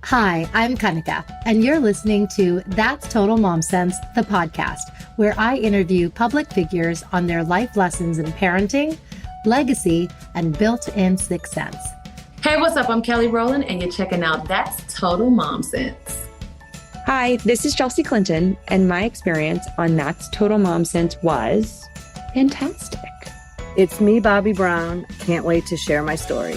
Hi, I'm Kanika, and you're listening to That's Total Mom Sense, the podcast, where I interview public figures on their life lessons in parenting, legacy, and built-in sixth sense. Hey, what's up? I'm Kelly Rowland, and you're checking out That's Total Mom Sense. Hi, this is Chelsea Clinton, and my experience on That's Total Mom Sense was fantastic. It's me, Bobby Brown. Can't wait to share my story.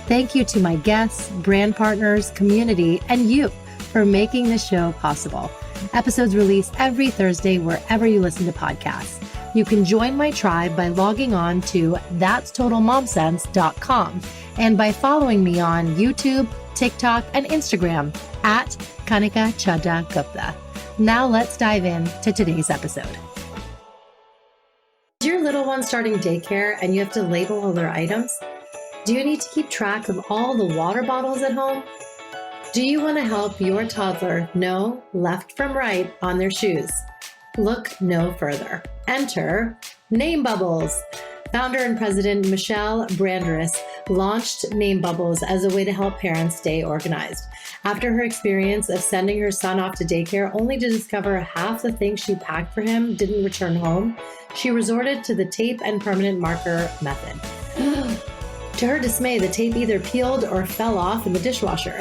Thank you to my guests, brand partners, community, and you for making this show possible. Episodes release every Thursday wherever you listen to podcasts. You can join my tribe by logging on to thatstotalmomsense.com and by following me on YouTube, TikTok, and Instagram at Kanika Chadda Gupta. Now let's dive in to today's episode. Is your little one starting daycare and you have to label all their items? Do you need to keep track of all the water bottles at home? Do you want to help your toddler know left from right on their shoes? Look no further. Enter Name Bubbles. Founder and president Michelle Branderis launched Name Bubbles as a way to help parents stay organized. After her experience of sending her son off to daycare only to discover half the things she packed for him didn't return home, she resorted to the tape and permanent marker method. To her dismay, the tape either peeled or fell off in the dishwasher.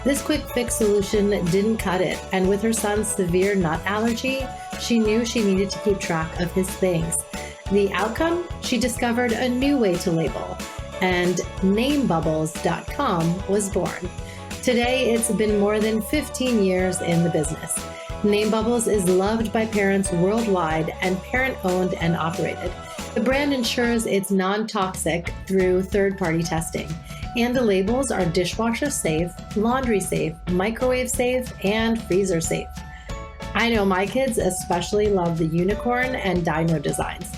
This quick fix solution didn't cut it, and with her son's severe nut allergy, she knew she needed to keep track of his things. The outcome? She discovered a new way to label, and NameBubbles.com was born. Today, it's been more than 15 years in the business. Name Bubbles is loved by parents worldwide and parent-owned and operated. The brand ensures it's non-toxic through third-party testing, and the labels are dishwasher safe, laundry safe, microwave safe, and freezer safe. I know my kids especially love the unicorn and dino designs.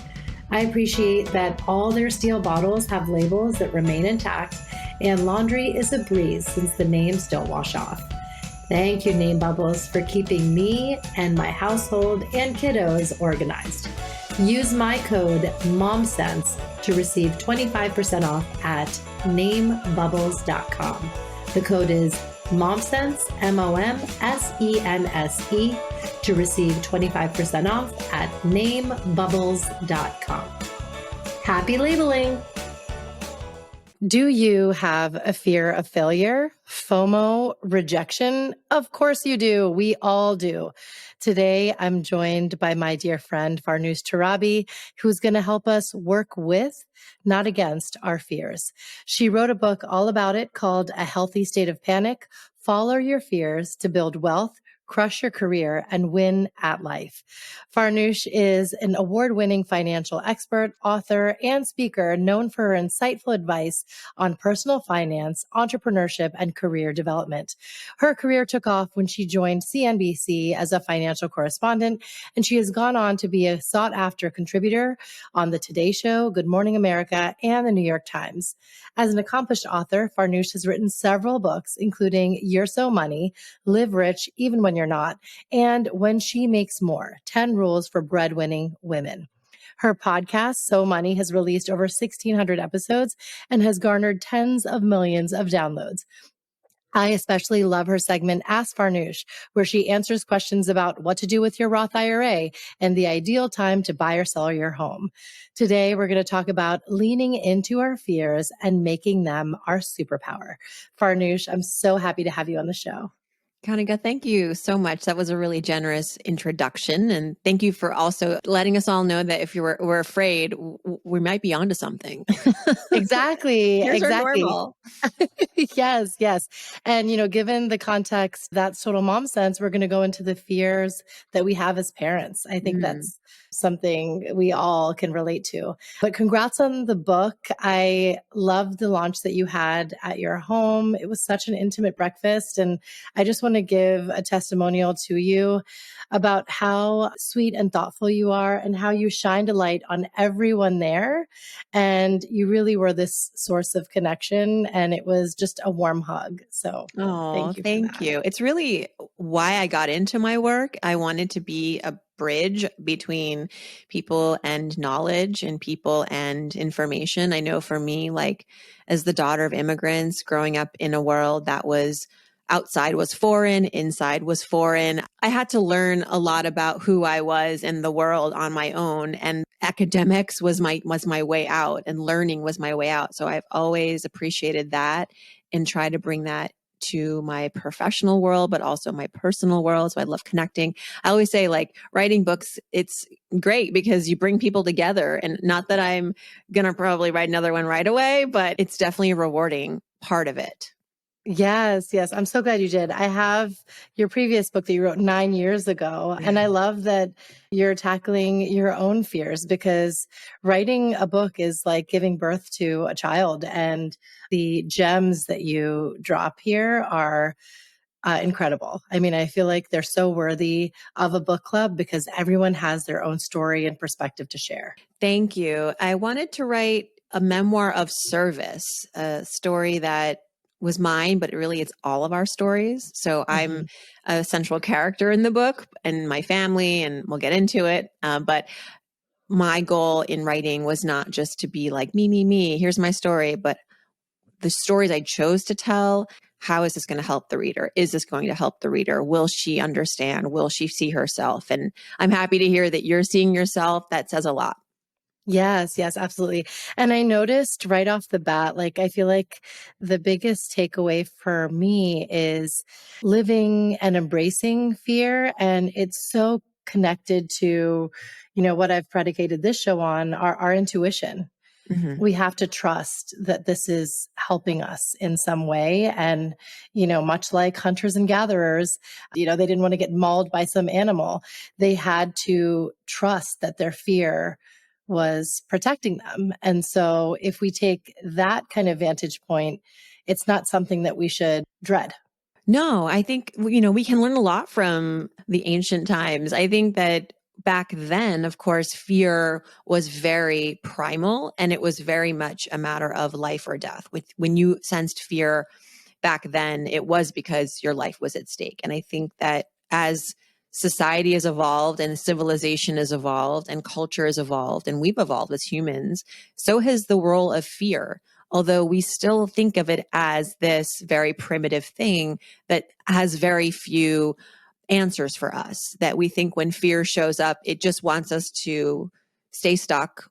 I appreciate that all their steel bottles have labels that remain intact, and laundry is a breeze since the names don't wash off. Thank you, Name Bubbles, for keeping me and my household and kiddos organized. Use my code MOMSENSE to receive 25% off at namebubbles.com. The code is MOMSENSE, MOMSENSE, to receive 25% off at namebubbles.com. Happy labeling! Do you have a fear of failure, FOMO, rejection? Of course you do. We all do. Today, I'm joined by my dear friend, Farnoosh Torabi, who's going to help us work with, not against, our fears. She wrote a book all about it called A Healthy State of Panic: Follow Your Fears to Build Wealth, Crush Your Career, and Win at Life. Farnoosh is an award-winning financial expert, author, and speaker known for her insightful advice on personal finance, entrepreneurship, and career development. Her career took off when she joined CNBC as a financial correspondent, and she has gone on to be a sought-after contributor on The Today Show, Good Morning America, and The New York Times. As an accomplished author, Farnoosh has written several books, including You're So Money, Live Rich Even When You're Not, and When She Makes More, 10 Rules for Breadwinning Women. Her podcast, So Money, has released over 1,600 episodes and has garnered tens of millions of downloads. I especially love her segment, Ask Farnoosh, where she answers questions about what to do with your Roth IRA and the ideal time to buy or sell your home. Today, we're going to talk about leaning into our fears and making them our superpower. Farnoosh, I'm so happy to have you on the show. Kanika, thank you so much. That was a really generous introduction. And thank you for also letting us all know that if we're afraid, we might be onto something. Exactly. Fears exactly. are normal. Yes, yes. And, given the context, that's Total Mom Sense, we're going to go into the fears that we have as parents. I think that's something we all can relate to. But congrats on the book. I loved the launch that you had at your home. It was such an intimate breakfast. And I just want to give a testimonial to you about how sweet and thoughtful you are and how you shined a light on everyone there. And you really were this source of connection. And it was just a warm hug. So thank you. It's really why I got into my work. I wanted to be a bridge between people and knowledge and people and information. I know for me, like as the daughter of immigrants growing up in a world that was outside was foreign, inside was foreign. I had to learn a lot about who I was and the world on my own. And academics was my way out, and learning was my way out. So I've always appreciated that and try to bring that to my professional world, but also my personal world. So I love connecting. I always say, like, writing books, it's great because you bring people together. And not that I'm going to probably write another one right away, but it's definitely a rewarding part of it. Yes, yes. I'm so glad you did. I have your previous book that you wrote 9 years ago. And I love that you're tackling your own fears, because writing a book is like giving birth to a child. And the gems that you drop here are incredible. I mean, I feel like they're so worthy of a book club because everyone has their own story and perspective to share. Thank you. I wanted to write a memoir of service, a story that was mine, but really it's all of our stories. So I'm a central character in the book and my family, and we'll get into it. But my goal in writing was not just to be like, me, here's my story, but the stories I chose to tell. How is this going to help the reader? Is this going to help the reader? Will she understand? Will she see herself? And I'm happy to hear that you're seeing yourself. That says a lot. Yes, yes, absolutely. And I noticed right off the bat, like, I feel like the biggest takeaway for me is living and embracing fear. And it's so connected to, what I've predicated this show on, our intuition. Mm-hmm. We have to trust that this is helping us in some way. And, much like hunters and gatherers, they didn't want to get mauled by some animal. They had to trust that their fear was protecting them. And so if we take that kind of vantage point, it's not something that we should dread. No, I think, we can learn a lot from the ancient times. I think that back then, of course, fear was very primal, and it was very much a matter of life or death. When you sensed fear back then, it was because your life was at stake. And I think that as society has evolved and civilization has evolved and culture has evolved and we've evolved as humans, so has the role of fear. Although we still think of it as this very primitive thing that has very few answers for us, that we think when fear shows up, it just wants us to stay stuck,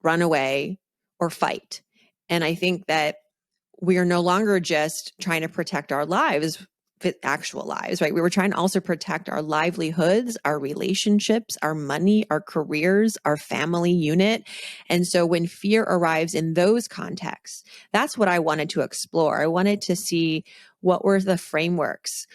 run away, or fight. And I think that we are no longer just trying to protect our lives, actual lives, right? We were trying to also protect our livelihoods, our relationships, our money, our careers, our family unit. And so when fear arrives in those contexts, that's what I wanted to explore. I wanted to see what were the frameworks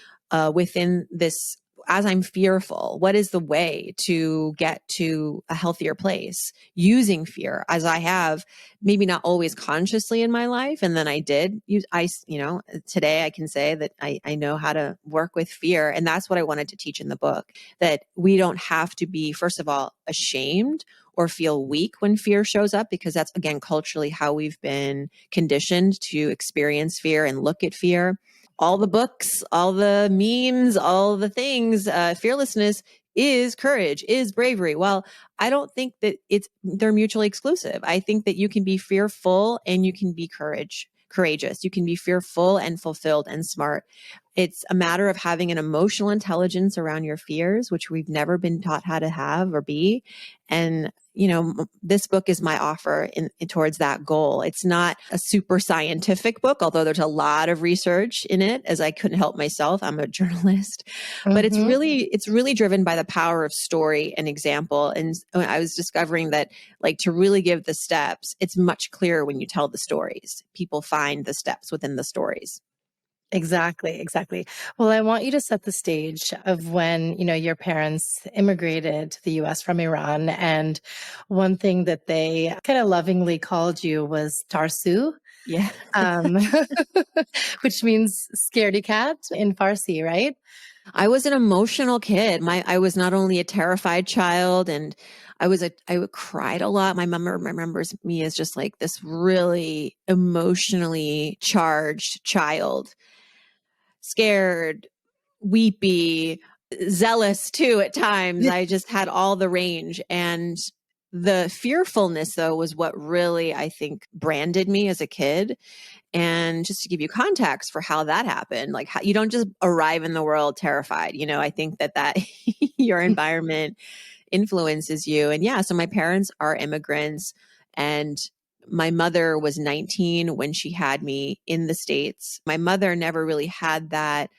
within this. As I'm fearful, what is the way to get to a healthier place using fear, as I have, maybe not always consciously in my life. And then I did use, today I can say that I know how to work with fear. And that's what I wanted to teach in the book, that we don't have to be, first of all, ashamed or feel weak when fear shows up, because that's, again, culturally how we've been conditioned to experience fear and look at fear. All the books, all the memes, all the things, fearlessness is courage, is bravery. Well, I don't think that they're mutually exclusive. I think that you can be fearful and you can be courageous. You can be fearful and fulfilled and smart. It's a matter of having an emotional intelligence around your fears, which we've never been taught how to have or be. And, this book is my offer in towards that goal. It's not a super scientific book, although there's a lot of research in it, as I couldn't help myself. I'm a journalist, but it's really driven by the power of story and example. And I was discovering that, like, to really give the steps, it's much clearer when you tell the stories. People find the steps within the stories. Exactly, exactly. Well, I want you to set the stage of when, your parents immigrated to the US from Iran. And one thing that they kind of lovingly called you was Tarsu, Yeah. which means scaredy cat in Farsi, right? I was an emotional kid. I was not only a terrified child, and I cried a lot. My mom remembers me as just like this really emotionally charged child. Scared, weepy, zealous too at times. I just had all the range. And the fearfulness, though, was what really, I think, branded me as a kid. And just to give you context for how that happened, like how, you don't just arrive in the world terrified. I think that your environment influences you. And yeah, so my parents are immigrants, and my mother was 19 when she had me in the States. My mother never really had that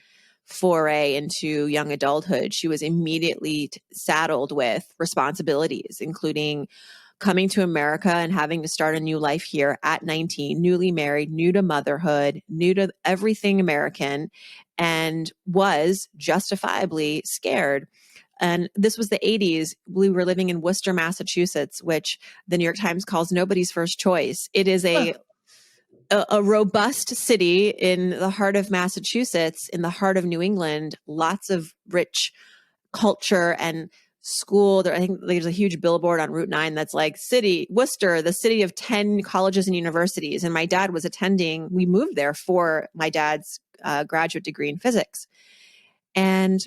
foray into young adulthood. She was immediately saddled with responsibilities, including coming to America and having to start a new life here at 19, newly married, new to motherhood, new to everything American, and was justifiably scared. And this was the 80s. We were living in Worcester, Massachusetts, which the New York Times calls nobody's first choice. It is a robust city in the heart of Massachusetts, in the heart of New England, lots of rich culture and school. I think there's a huge billboard on Route 9 that's like Worcester, the city of 10 colleges and universities. And my dad was we moved there for my dad's graduate degree in physics. And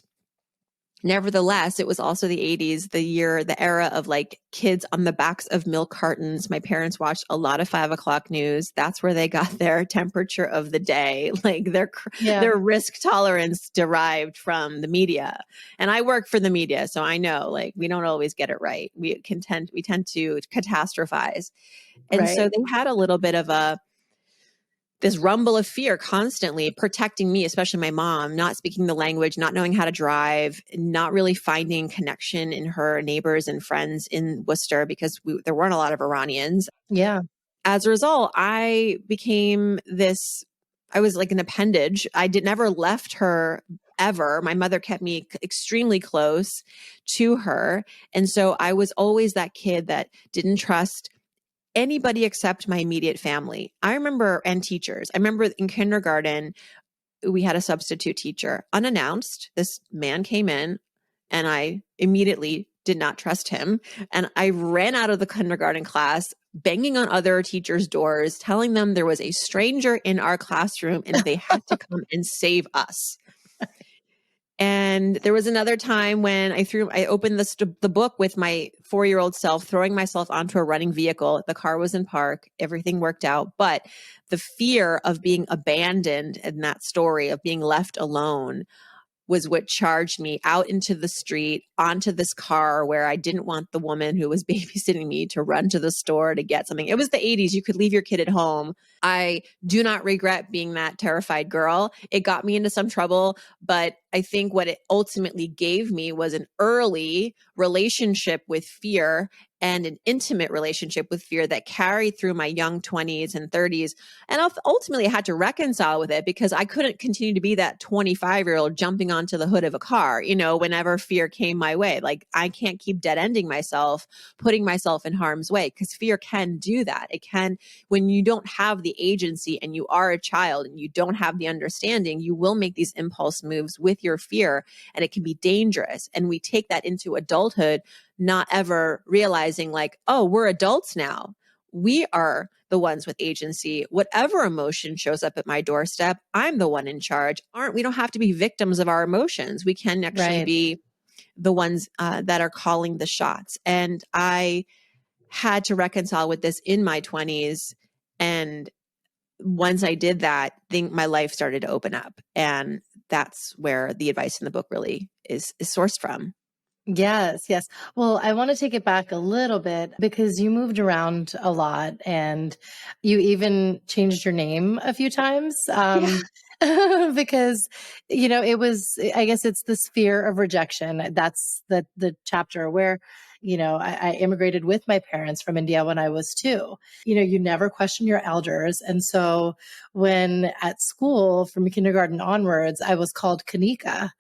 nevertheless, it was also the 80s, the era of like kids on the backs of milk cartons. My parents watched a lot of 5 o'clock news. That's where they got their temperature of the day, like their risk tolerance derived from the media. And I work for the media, so I know like we don't always get it right. We tend to catastrophize. And so they had a little bit of this rumble of fear constantly protecting me, especially my mom, not speaking the language, not knowing how to drive, not really finding connection in her neighbors and friends in Worcester because there weren't a lot of Iranians. Yeah. As a result, I was like an appendage. I never left her ever. My mother kept me extremely close to her. And so I was always that kid that didn't trust anybody except my immediate family. And teachers. I remember in kindergarten, we had a substitute teacher, unannounced. This man came in and I immediately did not trust him. And I ran out of the kindergarten class, banging on other teachers' doors, telling them there was a stranger in our classroom and they had to come and save us. And there was another time when I opened the book with my 4-year-old self, throwing myself onto a running vehicle. The car was in park. Everything worked out. But the fear of being abandoned in that story, of being left alone, was what charged me out into the street, onto this car where I didn't want the woman who was babysitting me to run to the store to get something. It was the 80s. You could leave your kid at home. I do not regret being that terrified girl. It got me into some trouble, but I think what it ultimately gave me was an early relationship with fear and an intimate relationship with fear that carried through my young 20s and 30s. And ultimately I had to reconcile with it because I couldn't continue to be that 25-year-old jumping onto the hood of a car, whenever fear came my way. Like I can't keep dead ending myself, putting myself in harm's way, because fear can do that. It can, when you don't have the agency and you are a child and you don't have the understanding, you will make these impulse moves with your fear and it can be dangerous. And we take that into adulthood, not ever realizing like, oh, we're adults now. We are the ones with agency. Whatever emotion shows up at my doorstep, I'm the one in charge. We don't have to be victims of our emotions. We can actually be the ones that are calling the shots. And I had to reconcile with this in my 20s. And once I did that, my life started to open up. And that's where the advice in the book really is sourced from. Yes, yes. Well, I want to take it back a little bit because you moved around a lot and you even changed your name a few times. Because, it was, I guess it's this fear of rejection. That's the chapter where, I immigrated with my parents from India when I was 2. You never question your elders. And so when at school from kindergarten onwards, I was called Kanika.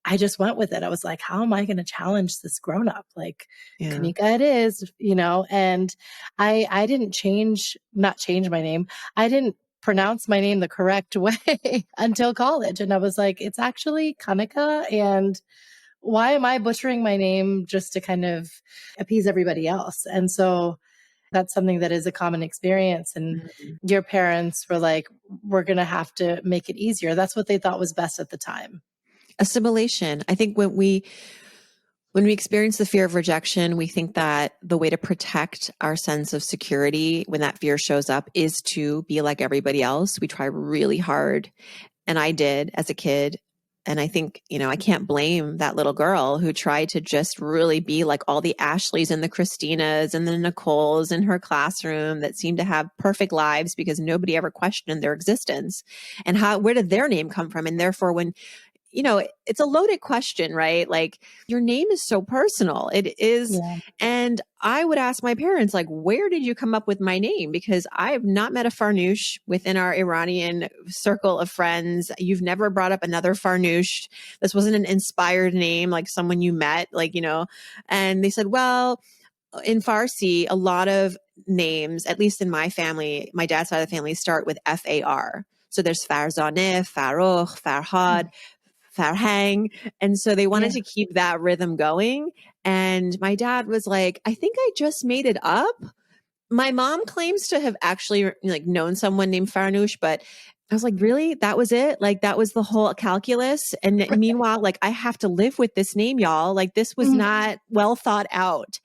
I just went with it. I was like, how am I going to challenge this grown up? Like, Kanika it is, and I didn't not change my name. I didn't pronounce my name the correct way until college. And I was like, it's actually Kanika. And why am I butchering my name just to kind of appease everybody else? And so that's something that is a common experience. And your parents were like, we're going to have to make it easier. That's what they thought was best at the time. Assimilation. I think when When we experience the fear of rejection, we think that the way to protect our sense of security when that fear shows up is to be like everybody else. We try really hard. And I did as a kid. And I think, I can't blame that little girl who tried to just really be like all the Ashleys and the Christinas and the Nicoles in her classroom that seemed to have perfect lives because nobody ever questioned their existence and where did their name come from? And therefore, when it's a loaded question, right? Like your name is so personal. It is. Yeah. And I would ask my parents, like, where did you come up with my name? Because I have not met a Farnoosh within our Iranian circle of friends. You've never brought up another Farnoosh. This wasn't an inspired name, like someone you met, and they said, well, in Farsi, a lot of names, at least in my family, my dad's side of the family, start with F-A-R. So there's Farzaneh, Farokh, Farhad, Farhang. And so they wanted to keep that rhythm going. And my dad was like, I think I just made it up. My mom claims to have actually known someone named Farnoosh, but I was like, really? That was it? Like that was the whole calculus. And meanwhile, I have to live with this name, y'all. Like this was not well thought out.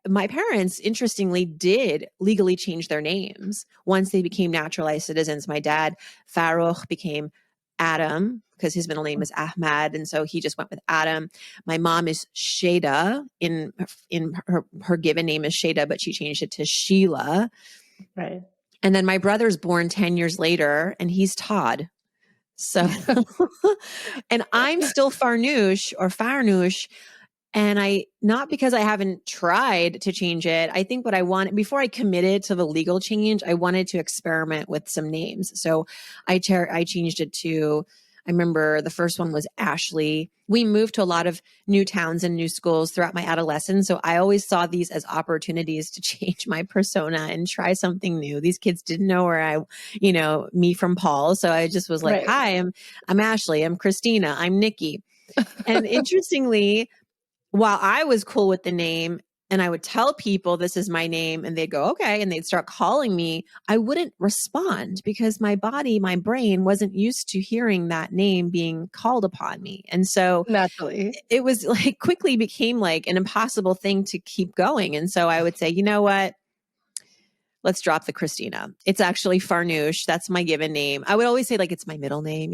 My parents, interestingly, did legally change their names once they became naturalized citizens. My dad, Farokh, became Adam because his middle name is Ahmad. And so he just went with Adam. My mom is Shada. In her given name is Shada, but she changed it to Sheila. Right. And then my brother's born 10 years later and he's Todd. So, and I'm still Farnoosh or Farnoosh. And not because I haven't tried to change it. I think what I wanted, before I committed to the legal change, I wanted to experiment with some names. So I changed it to, I remember the first one was Ashley. We moved to a lot of new towns and new schools throughout my adolescence. So I always saw these as opportunities to change my persona and try something new. These kids didn't know where me from Paul. So I just was like, Hi, I'm Ashley. I'm Christina. I'm Nikki. And interestingly, while I was cool with the name and I would tell people this is my name and they'd go, okay. And they'd start calling me, I wouldn't respond because my brain wasn't used to hearing that name being called upon me. And so naturally it was quickly became an impossible thing to keep going. And so I would say, you know what? Let's drop the Christina. It's actually Farnoosh. That's my given name. I would always say it's my middle name,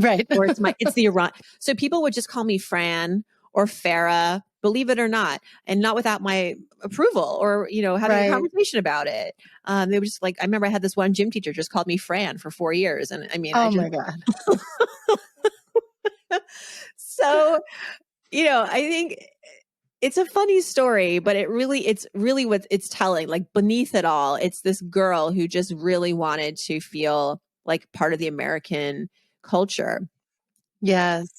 right. Or it's the Iran. So people would just call me Fran or Farah, believe it or not, and not without my approval or, having a conversation about it. They were just I remember I had this one gym teacher just called me Fran for 4 years. And I mean, my God. So, I think it's a funny story, but it's really what it's telling. Beneath it all, it's this girl who just really wanted to feel like part of the American culture. Yes.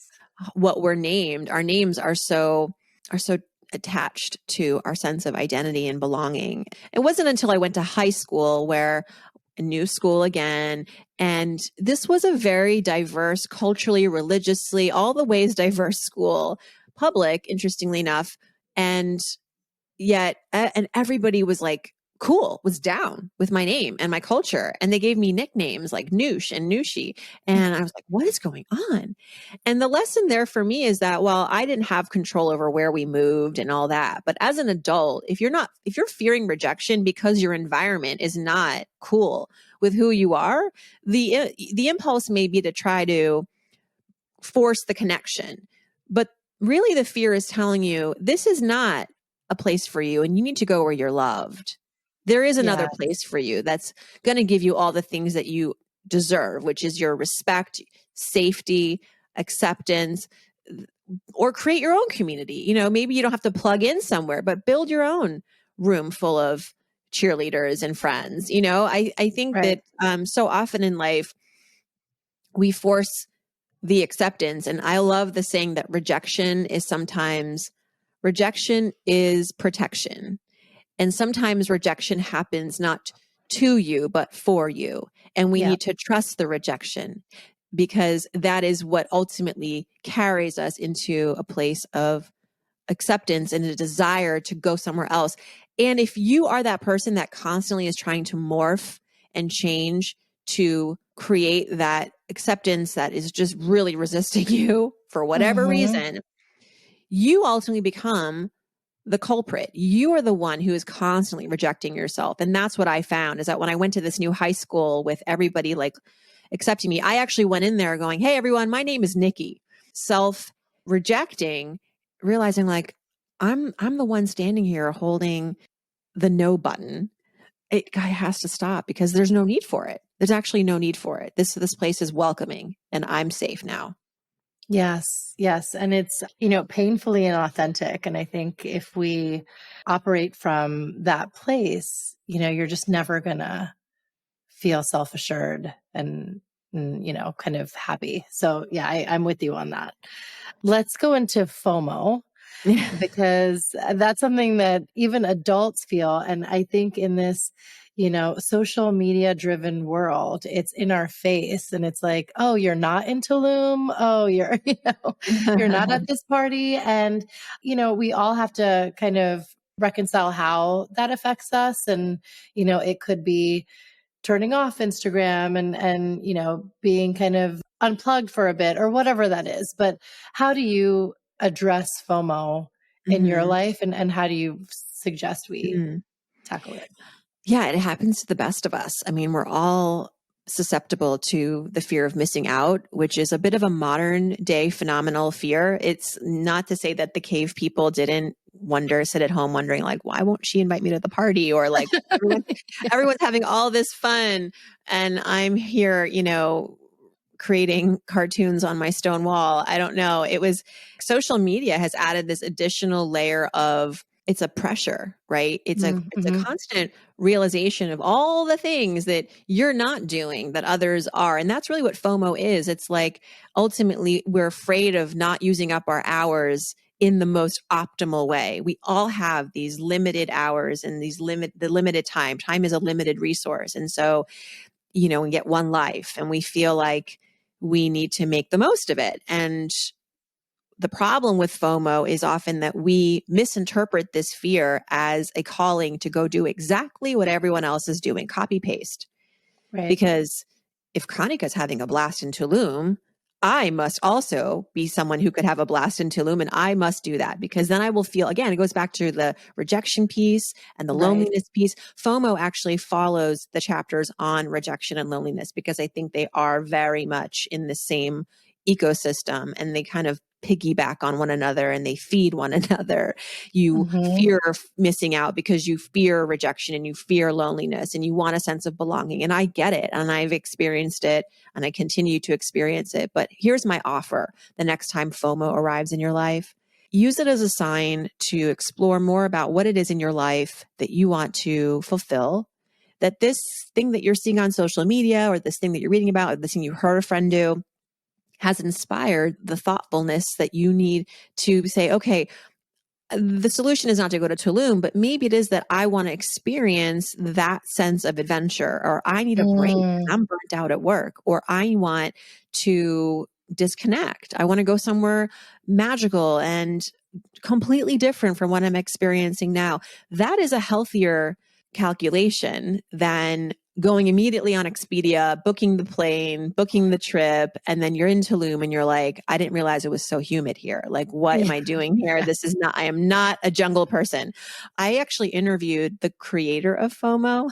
What we're named, our names are so attached to our sense of identity and belonging. It wasn't until I went to high school where a new school again, and this was a very diverse, culturally, religiously, all the ways diverse school, public, interestingly enough, and yet, and everybody was cool, was down with my name and my culture. And they gave me nicknames like Noosh and Nooshi. And I was like, what is going on? And the lesson there for me is that while I didn't have control over where we moved and all that, but as an adult, if you're fearing rejection because your environment is not cool with who you are, the impulse may be to try to force the connection. But really the fear is telling you, this is not a place for you and you need to go where you're loved. There is another place for you that's going to give you all the things that you deserve, which is your respect, safety, acceptance, or create your own community. Maybe you don't have to plug in somewhere, but build your own room full of cheerleaders and friends. I think that so often in life, we force the acceptance. And I love the saying that rejection is protection. And sometimes rejection happens not to you, but for you. And we need to trust the rejection because that is what ultimately carries us into a place of acceptance and a desire to go somewhere else. And if you are that person that constantly is trying to morph and change to create that acceptance that is just really resisting you for whatever reason, you ultimately become the culprit. You are the one who is constantly rejecting yourself. And that's what I found, is that when I went to this new high school with everybody like accepting me, I actually went in there going, hey, everyone, my name is Nikki. Self rejecting, realizing like, I'm the one standing here holding the no button. It has to stop because there's no need for it. There's actually no need for it. This place is welcoming and I'm safe now. Yes, yes. And it's, painfully inauthentic. And I think if we operate from that place, you're just never going to feel self-assured and, kind of happy. So yeah, I'm with you on that. Let's go into FOMO, because that's something that even adults feel. And I think in this, social media driven world, it's in our face and it's like, oh, you're not in Tulum. Oh, you're, you're not at this party. And, we all have to kind of reconcile how that affects us. And, it could be turning off Instagram and, being kind of unplugged for a bit or whatever that is. But how do you address FOMO in your life, and how do you suggest we tackle it? Yeah, it happens to the best of us. I mean, we're all susceptible to the fear of missing out, which is a bit of a modern day phenomenal fear. It's not to say that the cave people didn't sit at home wondering like, why won't she invite me to the party? Or like everyone's having all this fun and I'm here, creating cartoons on my stone wall. I don't know. Social media has added this additional layer of, it's a pressure, right? It's a constant realization of all the things that you're not doing that others are. And that's really what FOMO is. It's like, ultimately, we're afraid of not using up our hours in the most optimal way. We all have these limited hours and the limited time. Time is a limited resource. And so, we get one life and we feel like we need to make the most of it. And the problem with FOMO is often that we misinterpret this fear as a calling to go do exactly what everyone else is doing, copy paste. Right. Because if Kanika's having a blast in Tulum, I must also be someone who could have a blast in Tulum, and I must do that because then I will feel, again, it goes back to the rejection piece and the loneliness piece. FOMO actually follows the chapters on rejection and loneliness because I think they are very much in the same ecosystem and they kind of piggyback on one another and they feed one another. You fear missing out because you fear rejection and you fear loneliness and you want a sense of belonging. And I get it. And I've experienced it and I continue to experience it. But here's my offer. The next time FOMO arrives in your life, use it as a sign to explore more about what it is in your life that you want to fulfill. That this thing that you're seeing on social media or this thing that you're reading about or this thing you heard a friend do has inspired the thoughtfulness that you need to say, okay, the solution is not to go to Tulum, but maybe it is that I want to experience that sense of adventure, or I need a break. I'm burnt out at work, or I want to disconnect. I want to go somewhere magical and completely different from what I'm experiencing now. That is a healthier calculation than going immediately on Expedia, booking the plane, booking the trip, and then you're in Tulum and you're like, I didn't realize it was so humid here. Like, what am I doing here? I am not a jungle person. I actually interviewed the creator of FOMO.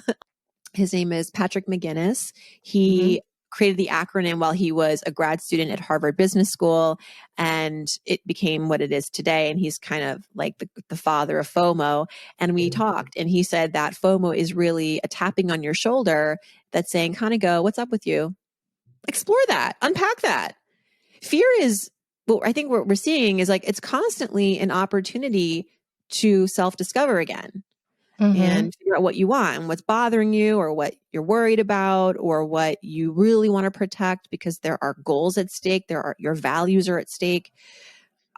His name is Patrick McGinnis. He created the acronym while he was a grad student at Harvard Business School, and it became what it is today. And he's kind of like the father of FOMO. And we talked, and he said that FOMO is really a tapping on your shoulder that's saying, kind of go, what's up with you? Explore that, unpack that. Fear is, well, I think what we're seeing is like, it's constantly an opportunity to self-discover again. And figure out what you want and what's bothering you or what you're worried about or what you really want to protect because there are goals at stake. Your values are at stake.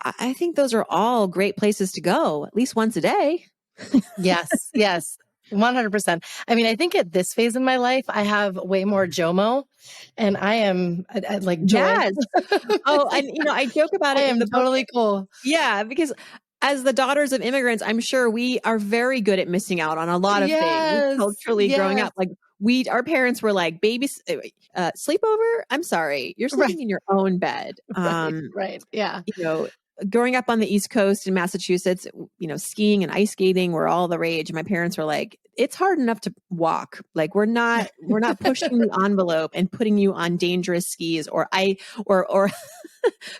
I think those are all great places to go at least once a day. Yes. 100%. I mean, I think at this phase in my life, I have way more JOMO and I am I like joy. Yes. Oh, and I joke about it in the book. Totally cool. Yeah, because as the daughters of immigrants, I'm sure we are very good at missing out on a lot of things culturally growing up. Like our parents were like, baby, sleepover? I'm sorry. You're sleeping in your own bed. Right. Yeah. growing up on the East Coast in Massachusetts, skiing and ice skating were all the rage. My parents were like, it's hard enough to walk. Like we're not pushing the envelope and putting you on dangerous skis or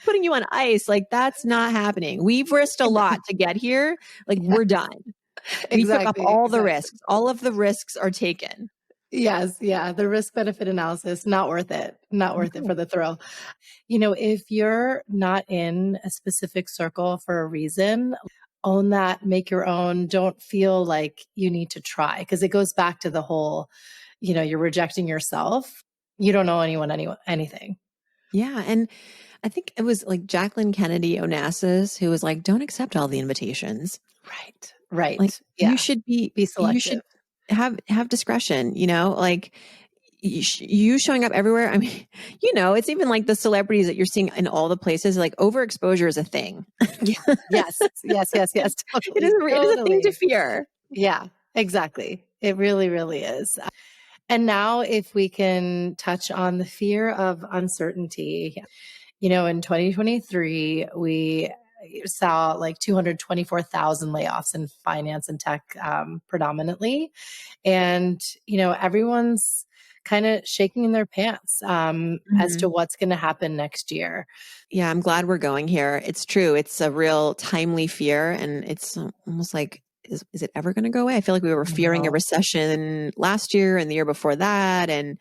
putting you on ice. Like that's not happening. We've risked a lot to get here. Like we're done. We took up all the risks. All of the risks are taken. Yes. Yeah. The risk benefit analysis, not worth it. Not worth it for the thrill. If you're not in a specific circle for a reason, own that, make your own. Don't feel like you need to try because it goes back to the whole, you're rejecting yourself. You don't know anything. Yeah. And I think it was like Jacqueline Kennedy Onassis who was like, don't accept all the invitations. Right. Like yeah. you should be selective. You should have discretion, like you showing up everywhere. I mean, it's even like the celebrities that you're seeing in all the places, like overexposure is a thing. Yes. Totally. It is a thing to fear. Yeah, exactly. It really, really is. And now if we can touch on the fear of uncertainty, in 2023, we saw like 224,000 layoffs in finance and tech predominantly. And, everyone's kind of shaking in their pants as to what's going to happen next year. Yeah, I'm glad we're going here. It's true. It's a real timely fear. And it's almost like, is it ever going to go away? I feel like we were fearing a recession last year and the year before that. And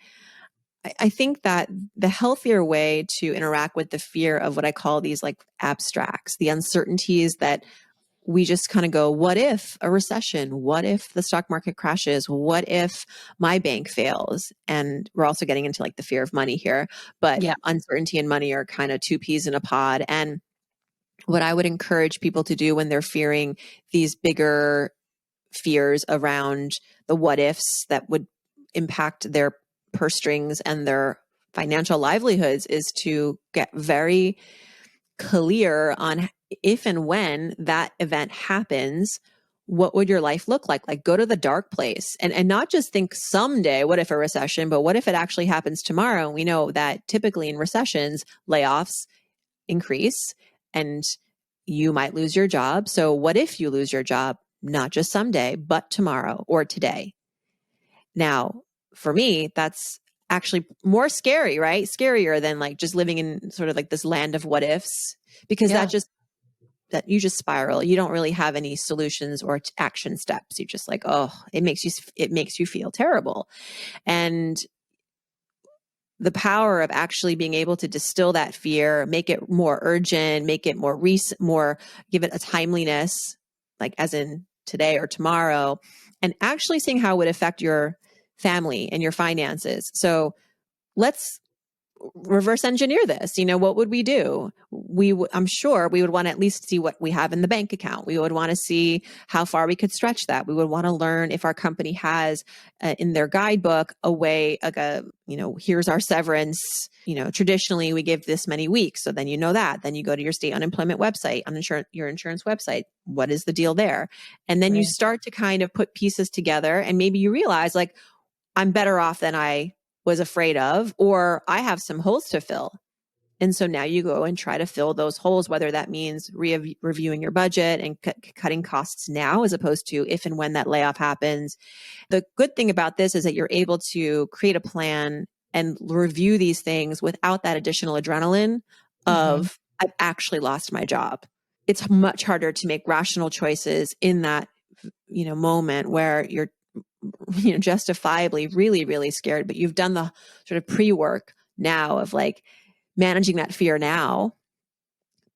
I think that the healthier way to interact with the fear of what I call these like abstracts, the uncertainties that we just kind of go, what if a recession? What if the stock market crashes? What if my bank fails? And we're also getting into like the fear of money here, but uncertainty and money are kind of two peas in a pod. And what I would encourage people to do when they're fearing these bigger fears around the what ifs that would impact their purse strings and their financial livelihoods is to get very clear on if and when that event happens, what would your life look like? Like go to the dark place and not just think someday, what if a recession, but what if it actually happens tomorrow? And we know that typically in recessions, layoffs increase and you might lose your job. So what if you lose your job, not just someday, but tomorrow or today? Now, for me, that's actually more scary, right? Scarier than like just living in sort of like this land of what ifs, because that you just spiral. You don't really have any solutions or action steps. You just like, it makes you feel terrible. And the power of actually being able to distill that fear, make it more urgent, make it more recent, give it a timeliness, like as in today or tomorrow, and actually seeing how it would affect your family and your finances. So let's reverse engineer this. What would we do? I'm sure we would want to at least see what we have in the bank account. We would want to see how far we could stretch that. We would want to learn if our company has in their guidebook a way, like here's our severance. Traditionally we give this many weeks. So then that. Then you go to your state unemployment website, your insurance website. What is the deal there? And then you start to kind of put pieces together, and maybe you realize like, I'm better off than I was afraid of, or I have some holes to fill. And so now you go and try to fill those holes, whether that means reviewing your budget and cutting costs now, as opposed to if and when that layoff happens. The good thing about this is that you're able to create a plan and review these things without that additional adrenaline of I've actually lost my job. It's much harder to make rational choices in that, moment where you're justifiably really, really scared, but you've done the sort of pre-work now of like managing that fear now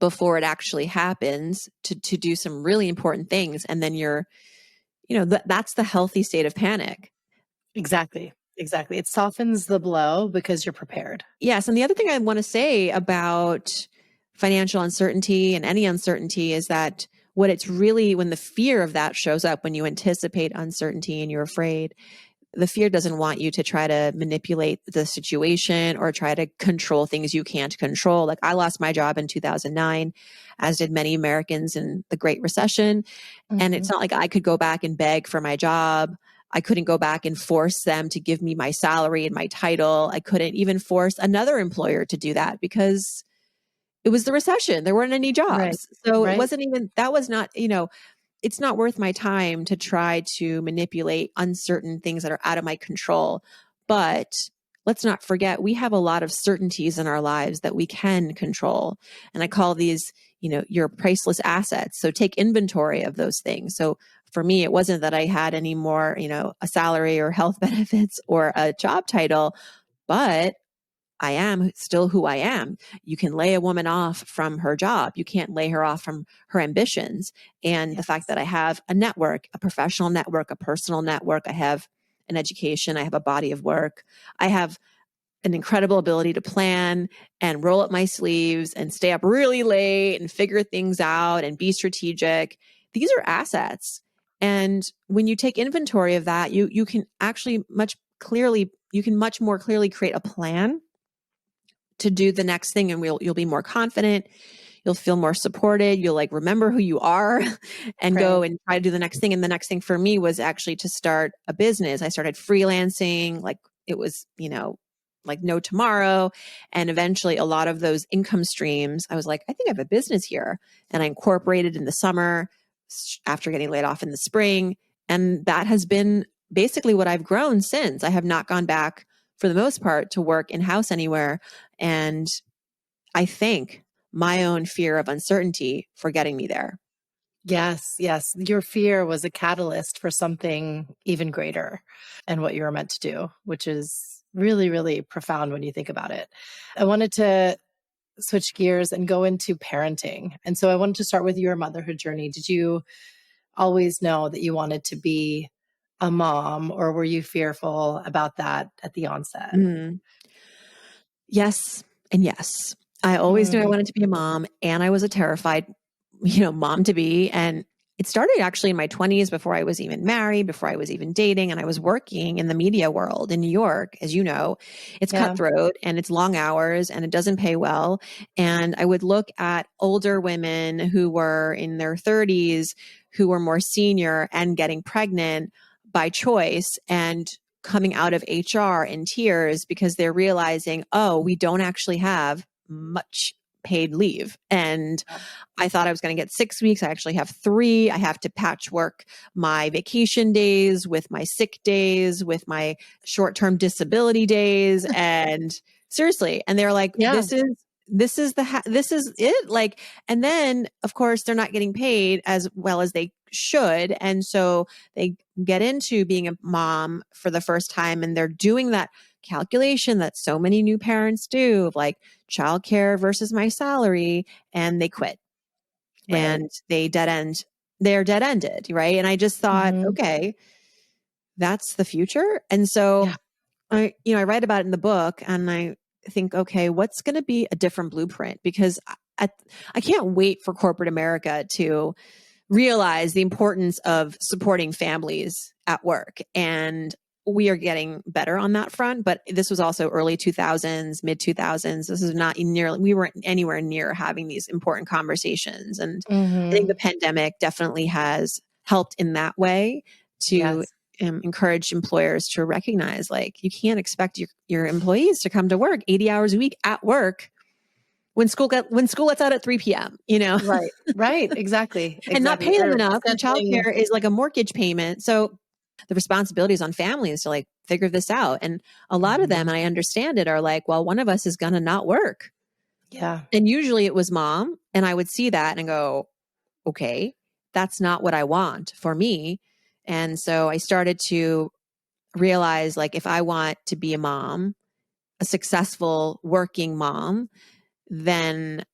before it actually happens to do some really important things. And then that's the healthy state of panic. Exactly. It softens the blow because you're prepared. Yes. And the other thing I want to say about financial uncertainty and any uncertainty is that when the fear of that shows up, when you anticipate uncertainty and you're afraid, the fear doesn't want you to try to manipulate the situation or try to control things you can't control. Like I lost my job in 2009, as did many Americans in the Great Recession. And it's not like I could go back and beg for my job. I couldn't go back and force them to give me my salary and my title. I couldn't even force another employer to do that because it was the recession. There weren't any Right. jobs. So it Right. wasn't even, that was not, it's not worth my time to try to manipulate uncertain things that are out of my control. But let's not forget, we have a lot of certainties in our lives that we can control. And I call these, your priceless assets. So take inventory of those things. So for me, it wasn't that I had any more, a salary or health benefits or a job title, but I am still who I am. You can lay a woman off from her job. You can't lay her off from her ambitions. And the fact that I have a network, a professional network, a personal network, I have an education, I have a body of work, I have an incredible ability to plan and roll up my sleeves and stay up really late and figure things out and be strategic. These are assets. And when you take inventory of that, you can actually much more clearly create a plan to do the next thing, and you'll be more confident. You'll feel more supported. You'll remember who you are and go and try to do the next thing. And the next thing for me was actually to start a business. I started freelancing, it was, no tomorrow. And eventually a lot of those income streams, I was like, I think I have a business here. And I incorporated in the summer after getting laid off in the spring. And that has been basically what I've grown since. I have not gone back for the most part to work in-house anywhere. And I thank my own fear of uncertainty for getting me there. Yes, yes. Your fear was a catalyst for something even greater and what you were meant to do, which is really, really profound when you think about it. I wanted to switch gears and go into parenting. And so I wanted to start with your motherhood journey. Did you always know that you wanted to be a mom, or were you fearful about that at the onset? Yes and yes. I always knew I wanted to be a mom, and I was a terrified, mom to be. And it started actually in my 20s, before I was even married, before I was even dating. And I was working in the media world in New York. As you know, it's cutthroat and it's long hours and it doesn't pay well. And I would look at older women who were in their 30s, who were more senior and getting pregnant by choice and coming out of HR in tears because they're realizing, oh, we don't actually have much paid leave. And I thought I was going to get 6 weeks. I actually have 3. I have to patchwork my vacation days with my sick days, with my short-term disability days. And seriously. And they're like, this is it. And then of course they're not getting paid as well as they should. And so they get into being a mom for the first time, and they're doing that calculation that so many new parents do of childcare versus my salary, and they quit. And they're dead ended. Right. And I just thought, okay, that's the future. And so I write about it in the book, and I think, okay, what's going to be a different blueprint? Because I can't wait for corporate America to realize the importance of supporting families at work. And we are getting better on that front, but this was also early 2000s, mid 2000s. This is not we weren't anywhere near having these important conversations. And I think the pandemic definitely has helped in that way to encourage employers to recognize, you can't expect your employees to come to work 80 hours a week at work when school lets out at 3 p.m., Right. Exactly. And not pay them enough. And childcare is like a mortgage payment. So the responsibility is on families to figure this out. And a lot of them, and I understand it, are well, one of us is going to not work. Yeah. And usually it was mom. And I would see that and go, okay, that's not what I want for me. And so I started to realize, if I want to be a mom, a successful working mom, then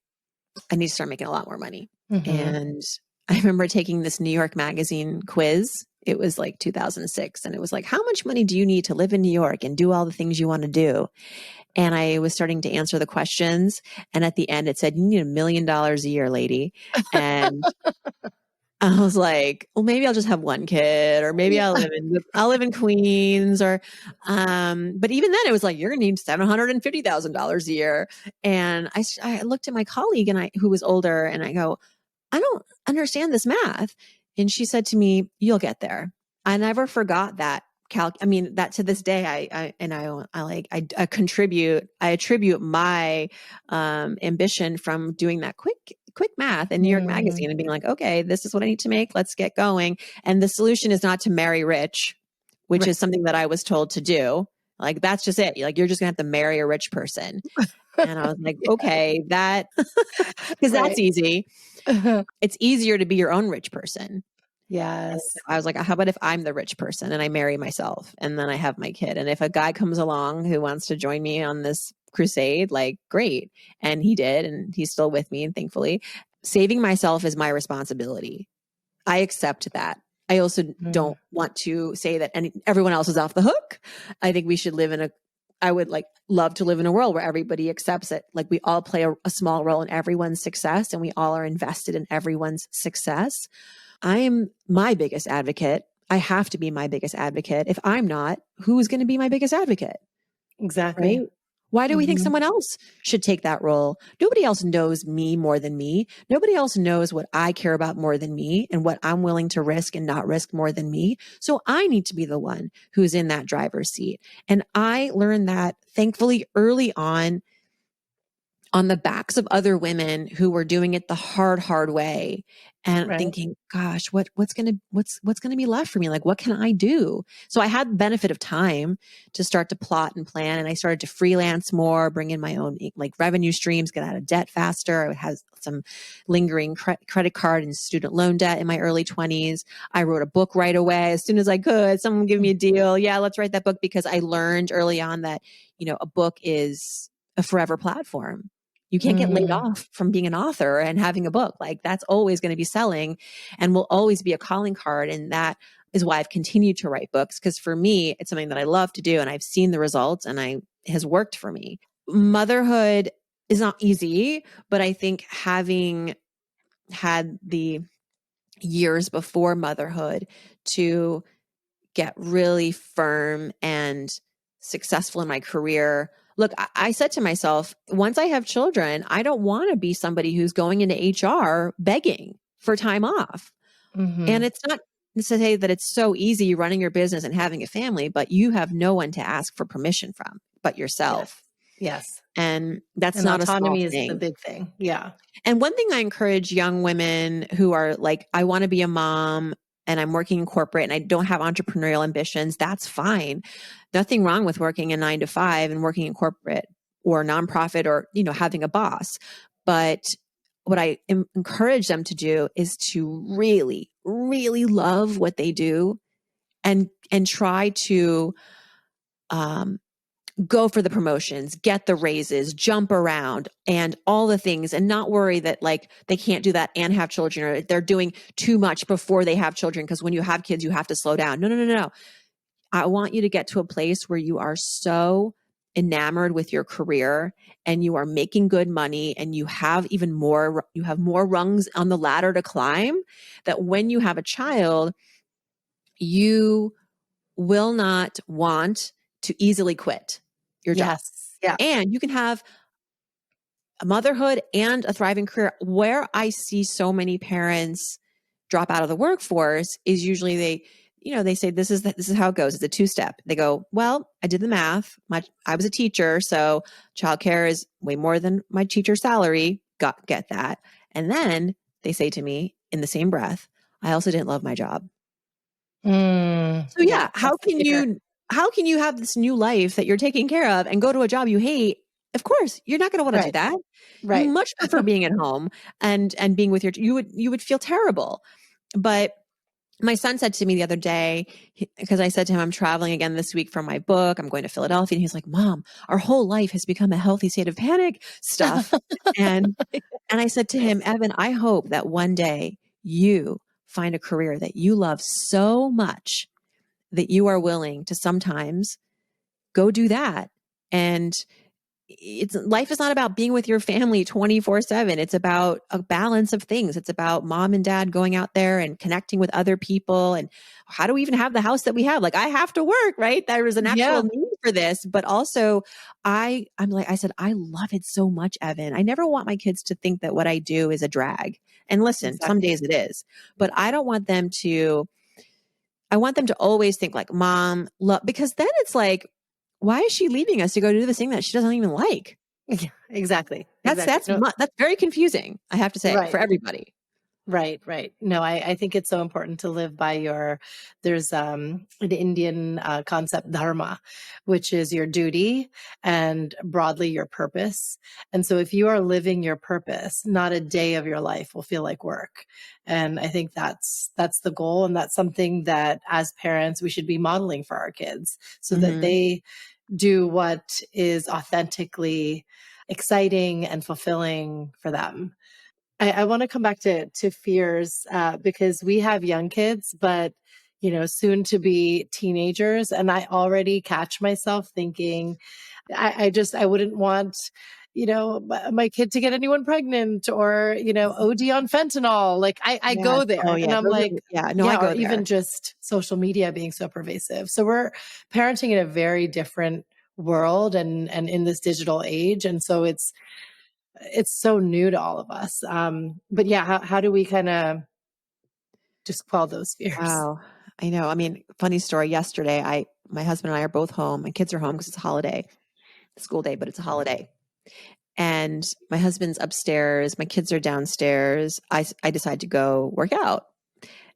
I need to start making a lot more money. And I remember taking this New York Magazine quiz. It was 2006. And it was how much money do you need to live in New York and do all the things you want to do? And I was starting to answer the questions. And at the end, it said, you need $1 million a year, lady. And I was like, well, maybe I'll just have one kid, or maybe I'll live in Queens, or, but even then it was you're going to need $750,000 a year. And I looked at my colleague who was older, and I go, I don't understand this math. And she said to me, you'll get there. I never forgot that that to this day, I attribute my ambition from doing that quick math in New York Magazine and being like, okay, this is what I need to make. Let's get going. And the solution is not to marry rich, which is something that I was told to do. Like, that's just it. Like, you're just gonna have to marry a rich person. And I was like, okay, because that's easy. It's easier to be your own rich person. Yes. I was like, how about if I'm the rich person and I marry myself and then I have my kid? And if a guy comes along who wants to join me on this crusade, like, great. And he did, and he's still with me. And thankfully, saving myself is my responsibility. I accept that. I also don't want to say that everyone else is off the hook. I think we should I would love to live in a world where everybody accepts it. Like, we all play a small role in everyone's success and we all are invested in everyone's success. I am my biggest advocate. I have to be my biggest advocate. If I'm not, who is going to be my biggest advocate? Exactly. Right? Why do we think someone else should take that role? Nobody else knows me more than me. Nobody else knows what I care about more than me and what I'm willing to risk and not risk more than me. So I need to be the one who's in that driver's seat. And I learned that, thankfully, early on the backs of other women who were doing it the hard way, and thinking, gosh, what's going to be left for me? Like, what can I do? So I had the benefit of time to start to plot and plan. And I started to freelance more, bring in my own revenue streams, get out of debt faster. I would have some lingering credit card and student loan debt in my early 20s. I wrote a book right away. As soon as I could, someone give me a deal. Yeah, let's write that book, because I learned early on that, a book is a forever platform. You can't get laid off from being an author and having a book. Like, that's always going to be selling and will always be a calling card. And that is why I've continued to write books, because for me, it's something that I love to do and I've seen the results and it has worked for me. Motherhood is not easy, but I think having had the years before motherhood to get really firm and successful in my career. Look, I said to myself, once I have children, I don't want to be somebody who's going into HR begging for time off. And it's not to say that it's so easy running your business and having a family, but you have no one to ask for permission from but yourself. Yes. And that's not a small thing. Autonomy is the big thing. Yeah. And one thing I encourage young women who are like, I want to be a mom and I'm working in corporate and I don't have entrepreneurial ambitions, that's fine. Nothing wrong with working a 9 to 5 and working in corporate or nonprofit or, having a boss. But what I encourage them to do is to really, really love what they do and try to go for the promotions, get the raises, jump around and all the things, and not worry that they can't do that and have children, or they're doing too much before they have children. Because when you have kids, you have to slow down. No. I want you to get to a place where you are so enamored with your career and you are making good money and you have more rungs on the ladder to climb, that when you have a child, you will not want to easily quit your job. Yeah. And you can have a motherhood and a thriving career. Where I see so many parents drop out of the workforce is usually they say, this is how it goes. It's a 2-step. They go, well, I did the math. I was a teacher, so childcare is way more than my teacher's salary. Get that. And then they say to me in the same breath, I also didn't love my job. So yeah, how can you have this new life that you're taking care of and go to a job you hate? Of course, you're not going to want to do that. Right. You much prefer being at home and being with you would feel terrible. But my son said to me the other day, because I said to him, I'm traveling again this week for my book. I'm going to Philadelphia. And he's like, Mom, our whole life has become a healthy state of panic stuff. and I said to him, Evan, I hope that one day you find a career that you love so much that you are willing to sometimes go do that. And life is not about being with your family 24/7. It's about a balance of things. It's about mom and dad going out there and connecting with other people. And how do we even have the house that we have? I have to work, right? There is an actual need for this. But also I said, I love it so much, Evan. I never want my kids to think that what I do is a drag. And listen, some days it is, but I don't want them to I want them to always think like, mom, love, because then it's like, why is she leaving us to go do this thing that she doesn't even like? Yeah, exactly. That's No, that's very confusing, I have to say, right. for everybody. Right. No, I think it's so important to live by there's an Indian concept, dharma, which is your duty and broadly your purpose. And so if you are living your purpose, not a day of your life will feel like work. And I think that's the goal. And that's something that as parents, we should be modeling for our kids so that Mhm. they do what is authentically exciting and fulfilling for them. I want to come back to fears because we have young kids, but soon to be teenagers, and I already catch myself thinking, I wouldn't want my kid to get anyone pregnant or OD on fentanyl. Like I Yes. go Oh, there, and yeah. I'm like, Yeah. No, I yeah, or go there. even just social media being so pervasive. So we're parenting in a very different world and in this digital age, and so it's so new to all of us. But yeah, how do we kind of just quell those fears? Wow. I know. I mean, funny story. Yesterday, my husband and I are both home. My kids are home because it's a holiday, school day, but it's a holiday. And my husband's upstairs. My kids are downstairs. I decide to go work out.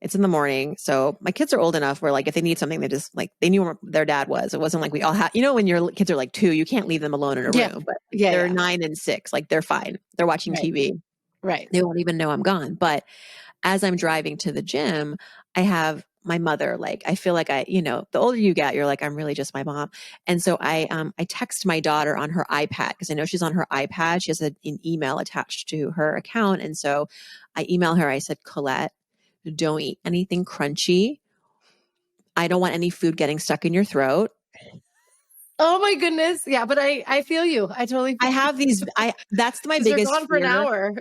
It's in the morning. So my kids are old enough where like if they need something, they just like they knew where their dad was. It wasn't like we all had, when your kids are like 2, you can't leave them alone in a Yeah, room. But they're yeah. 9 and 6. Like they're fine. They're watching Right, TV. right. They won't even know I'm gone. But as I'm driving to the gym, I have my mother. Like I feel like the older you get, you're like, I'm really just my mom. And so I text my daughter on her iPad because I know she's on her iPad. She has an email attached to her account. And so I email her. I said, Colette, don't eat anything crunchy. I don't want any food getting stuck in your throat. Oh my goodness. Yeah, but I feel you. I totally I feel have these, that's my because you're biggest gone for an fear. hour.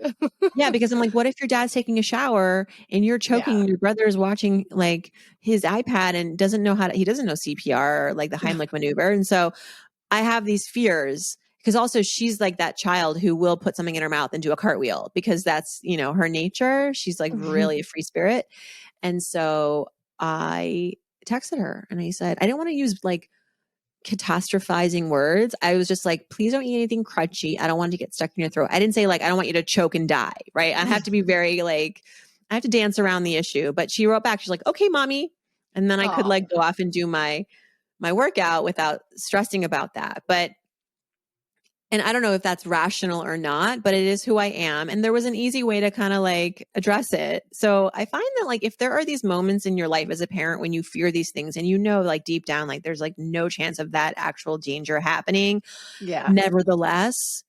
Yeah, because I'm like, what if your dad's taking a shower and you're choking Yeah. and your brother is watching like his iPad and doesn't know he doesn't know CPR or like the Heimlich maneuver. And so I have these fears because also she's like that child who will put something in her mouth and do a cartwheel because that's, her nature. She's like really a free spirit. And so I texted her and I said, I didn't want to use like catastrophizing words. I was just like, please don't eat anything crunchy. I don't want it to get stuck in your throat. I didn't say like, I don't want you to choke and die. Right. I have to be very like, I have to dance around the issue. But she wrote back, she's like, okay, mommy. And then I could like go off and do my workout without stressing about that. And I don't know if that's rational or not, but it is who I am. And there was an easy way to kind of like address it. So I find that like if there are these moments in your life as a parent when you fear these things and like deep down, like there's like no chance of that actual danger happening. Yeah. Nevertheless,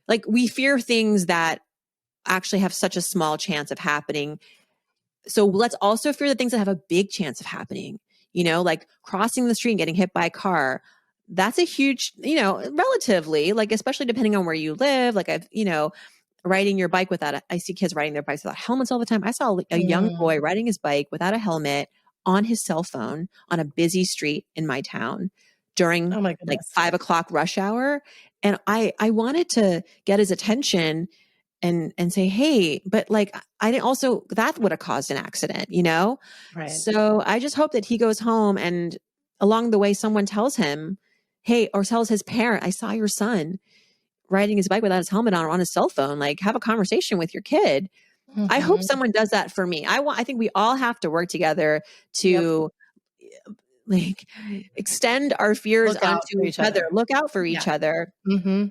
like we fear things that actually have such a small chance of happening. So let's also fear the things that have a big chance of happening, like crossing the street and getting hit by a car. That's a huge, relatively, like, especially depending on where you live, like riding your bike I see kids riding their bikes without helmets all the time. I saw a young boy riding his bike without a helmet on his cell phone on a busy street in my town during Oh my like goodness. 5:00 rush hour. And I wanted to get his attention and say, hey, but like, I didn't also, that would have caused an accident, Right. So I just hope that he goes home and along the way, someone tells him, hey, or tells his parent, I saw your son riding his bike without his helmet on or on his cell phone. Like have a conversation with your kid. I hope someone does that for me. I think we all have to work together to like extend our fears Look out onto for each each other, other. look out for each other. Mm-hmm.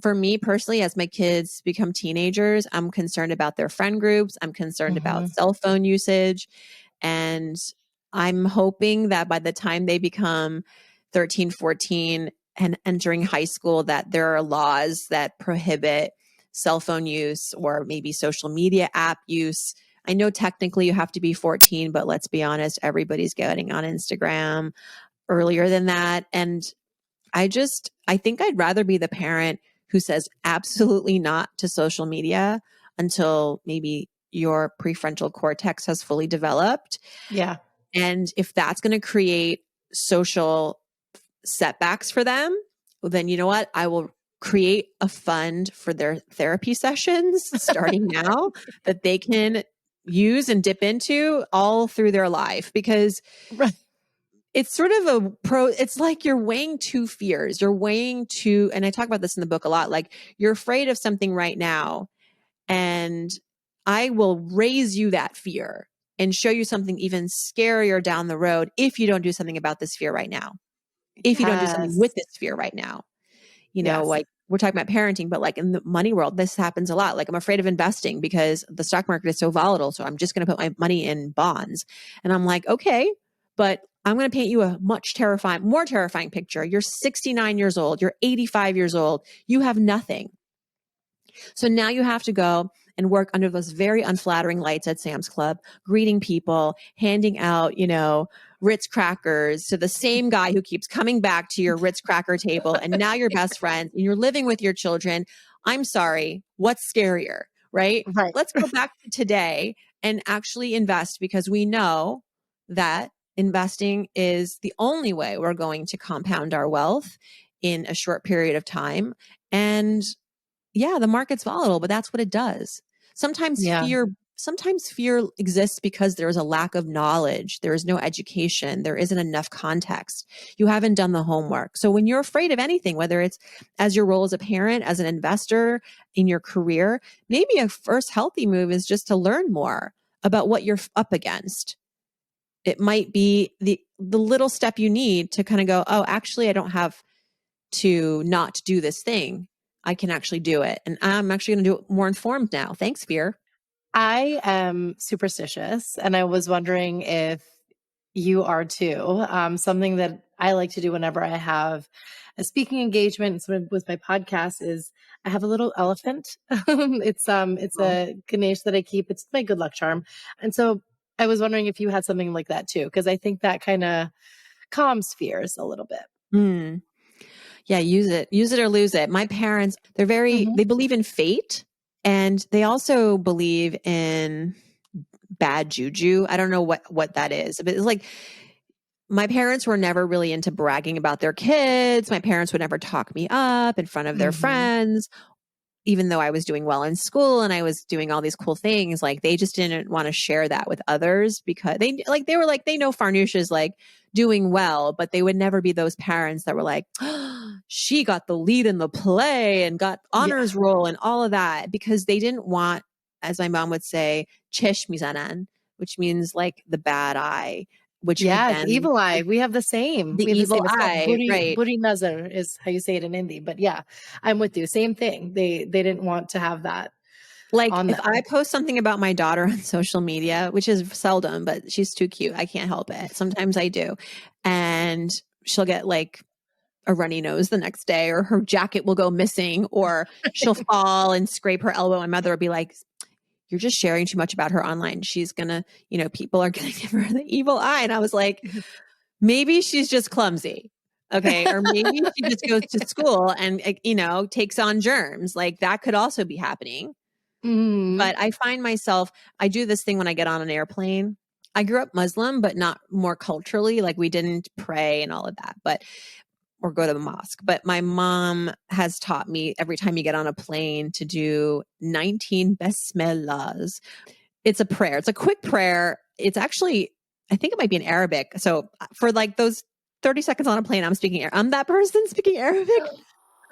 For me personally, as my kids become teenagers, I'm concerned about their friend groups. I'm concerned about cell phone usage. And I'm hoping that by the time they become 13, 14 and entering high school, that there are laws that prohibit cell phone use or maybe social media app use. I know technically you have to be 14, but let's be honest, everybody's getting on Instagram earlier than that. And I think I'd rather be the parent who says absolutely not to social media until maybe your prefrontal cortex has fully developed. Yeah. And if that's going to create social setbacks for them, well, then you know what? I will create a fund for their therapy sessions starting now that they can use and dip into all through their life, because Right. it's sort of it's like you're weighing two fears. You're weighing two, and I talk about this in the book a lot, like you're afraid of something right now, and I will raise you that fear and show you something even scarier down the road if you don't do something about this fear right now. If you don't do something with Yes. this fear right now. Yes. Like we're talking about parenting, but like in the money world, this happens a lot. Like I'm afraid of investing because the stock market is so volatile. So I'm just going to put my money in bonds. And I'm like, okay, but I'm going to paint you a more terrifying picture. You're 69 years old. You're 85 years old. You have nothing. So now you have to go and work under those very unflattering lights at Sam's Club, greeting people, handing out, Ritz crackers to the same guy who keeps coming back to your Ritz cracker table. And now you're best friends and you're living with your children. I'm sorry. What's scarier, right? Right. Let's go back to today and actually invest, because we know that investing is the only way we're going to compound our wealth in a short period of time. And yeah, the market's volatile, but that's what it does. Sometimes Yeah. fear exists because there is a lack of knowledge. There is no education. There isn't enough context. You haven't done the homework. So when you're afraid of anything, whether it's as your role as a parent, as an investor, in your career, maybe a first healthy move is just to learn more about what you're up against. It might be the little step you need to kind of go, oh, actually, I don't have to not do this thing. I can actually do it. And I'm actually going to do it more informed now. Thanks, fear. I am superstitious, and I was wondering if you are too. Something that I like to do whenever I have a speaking engagement with my podcast is I have a little elephant. It's a Ganesh that I keep. It's my good luck charm. And so I was wondering if you had something like that too, because I think that kind of calms fears a little bit. Mm. Yeah, use it or lose it. My parents, they believe in fate, and they also believe in bad juju. I don't know what that is, but it's like my parents were never really into bragging about their kids. My parents would never talk me up in front of their friends, even though I was doing well in school and I was doing all these cool things. Like they just didn't want to share that with others, because they know Farnoosh is like doing well, but they would never be those parents that were like, oh, she got the lead in the play and got honors roll and all of that, because they didn't want, as my mom would say, chesh mizanan, which means like the bad eye, which would then evil eye. We have the same. the We have the evil same. It's called eye, buri, right? buri nazar is how you say it in Hindi. But yeah, I'm with you. Same thing. They didn't want to have that. Like on if them. I post something about my daughter on social media, which is seldom, but she's too cute. I can't help it. Sometimes I do. And she'll get like a runny nose the next day, or her jacket will go missing, or she'll fall and scrape her elbow. My mother will be like, you're just sharing too much about her online. She's gonna, people are gonna give her the evil eye. And I was like, maybe she's just clumsy. Okay. Or maybe she just goes to school and, takes on germs. Like that could also be happening. But I find myself, I do this thing when I get on an airplane. I grew up Muslim, but not more culturally. Like we didn't pray and all of that, or go to the mosque. But my mom has taught me every time you get on a plane to do 19 Bismillahs. It's a prayer. It's a quick prayer. It's actually, I think it might be in Arabic. So for like those 30 seconds on a plane, I'm that person speaking Arabic.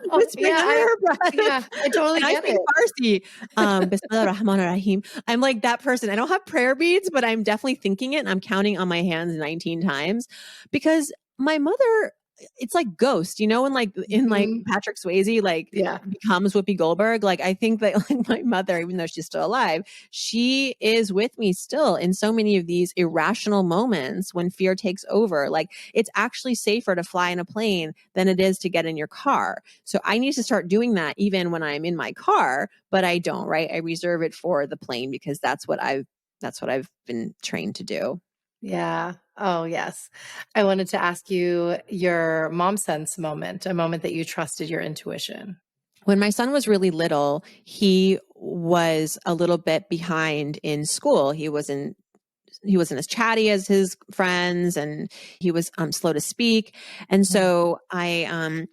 Whispering under her breath. Yeah, I totally get I speak Farsi. Bismillah Rahman Rahim. I'm like that person. I don't have prayer beads, but I'm definitely thinking it, and I'm counting on my hands 19 times, because my mother, it's like Ghost, and like in like Patrick Swayze, like becomes Whoopi Goldberg. Like I think that like my mother, even though she's still alive, she is with me still in so many of these irrational moments when fear takes over. Like it's actually safer to fly in a plane than it is to get in your car. So I need to start doing that even when I'm in my car, but I don't, right? I reserve it for the plane because that's what I've been trained to do. Yeah. Oh, yes. I wanted to ask you your mom sense moment, a moment that you trusted your intuition. When my son was really little, he was a little bit behind in school. He wasn't as chatty as his friends, and he was slow to speak. And so I